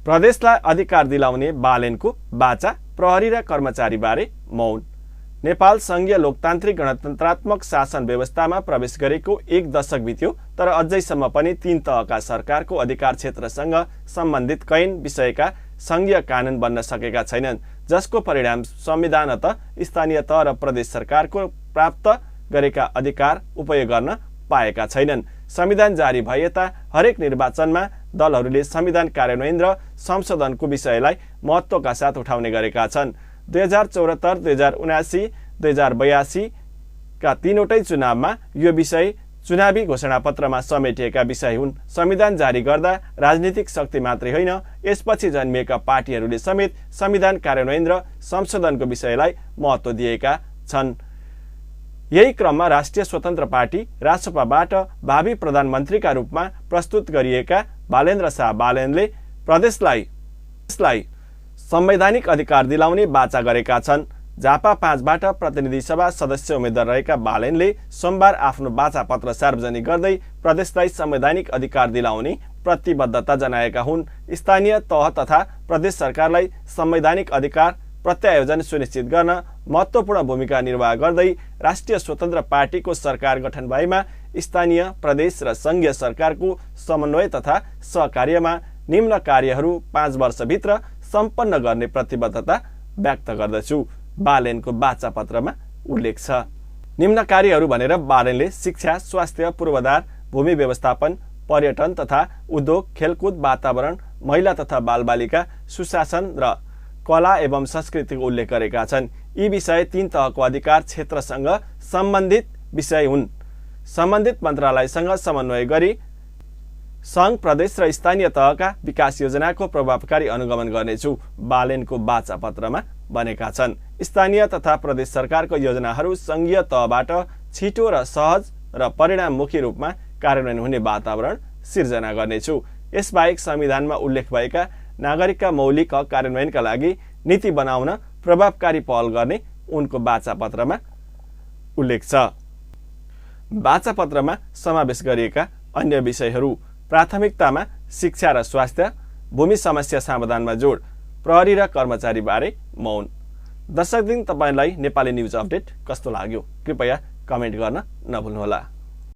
प्रदेशलाई अधिकार दिलाउने बालेनको बाचा, प्रहरी र कर्मचारीबारे मौन। नेपाल संघीय लोकतान्त्रिक गणतन्त्रात्मक शासन व्यवस्थामा प्रवेश गरेको 1 दशक बित्यो, तर अझैसम्म पनि 3 तहका सरकारको अधिकार क्षेत्रसँग सम्बन्धित कैयन विषयका संघीय कानून बन्न सकेका छैनन्, जसको परिणाम संविधानत स्थानीय तह र प्रदेश सरकारको प्राप्त गरेका अधिकार उपयोग गर्न पाएका छैनन्। संविधान जारी भए यता हरेक निर्वाचनमा दलहरूले संविधान कार्यान्वयन र संशोधनको विषयलाई महत्त्वका साथ उठाउने गरेका छन्। 2074, 2079, 2082 का तीनवटै चुनावमा यो विषय चुनावी घोषणापत्रमा समेटिएका विषय हुन्। संविधान जारी गर्दा राजनीतिक शक्ति मात्रै होइन, यसपछि जन्मिएका पार्टीहरूले समेत संविधान कार्यान्वयन र संशोधनको विषयलाई महत्त्व दिएका छन्। यही क्रममा राष्ट्रिय स्वतन्त्र पार्टी रासपाबाट भावी प्रधानमन्त्रीका रूपमा प्रस्तुत गरिएका बालेन्द्र शाह बालेनले प्रदेशलाई संवैधानिक अधिकार दिलाउने बाचा गरेका छन्। झापा 5बाट प्रतिनिधि सभा सदस्य उम्मेद्वार रहेका बालेनले सोमबार आफ्नो बाचा पत्र सार्वजनिक गर्दै प्रदेशलाई संवैधानिक अधिकार दिलाउने प्रतिबद्धता जनाएका हुन्। स्थानीय तह तथा प्रदेश सरकारलाई संवैधानिक अधिकार प्रत्यायोजन सुनिश्चित गर्न महत्त्वपूर्ण भूमिका निर्वाह गर्दै राष्ट्रिय स्वतन्त्र पार्टीको सरकार गठन भएमा स्थानीय, प्रदेश र संघीय सरकारको समन्वय तथा सहकार्यमा निम्न कार्यहरू 5 वर्षभित्र सम्पन्न गर्ने प्रतिबद्धता व्यक्त गर्दछु, बालेनको बाचा पत्रमा उल्लेख छ। निम्न कार्यहरू भनेर बालेनले शिक्षा, स्वास्थ्य, पूर्वाधार, भूमि व्यवस्थापन, पर्यटन तथा उद्योग, खेलकुद, वातावरण, महिला तथा बालबालिका, सुशासन र कला एवं संस्कृतिको उल्लेख गरेका छन्। यी विषय 3 तहको अधिकार क्षेत्रसँग सम्बन्धित विषय हुन्। सम्बन्धित मन्त्रालयसँग समन्वय गरी संघ, प्रदेश र स्थानीय तहका विकास योजनाको प्रभावकारी अनुगमन गर्नेछु, बालेनको बाचा पत्रमा बनेका छन्। स्थानीय तथा प्रदेश सरकारको योजनाहरू संघीय तहबाट छिटो र सहज र परिणाममुखी रूपमा कार्यान्वयन हुने वातावरण सिर्जना गर्नेछु। यसबाहेक संविधानमा उल्लेख भएका नागरिकका मौलिक हक कार्यान्वयनका लागि नीति बनाउन प्रभावकारी पहल गर्ने उनको बाचा पत्रमा उल्लेख छ। बाचा पत्रमा समावेश गरिएका अन्य विषयहरू: प्राथमिकतामा शिक्षा र स्वास्थ्य, भूमि समस्या समाधानमा जोड, प्रहरी र कर्मचारी बारे मौन। दर्शक दिन, तपाईलाई नेपाली न्युज अपडेट कस्तो लाग्यो? कृपया कमेन्ट गर्न नभुल्नुहोला।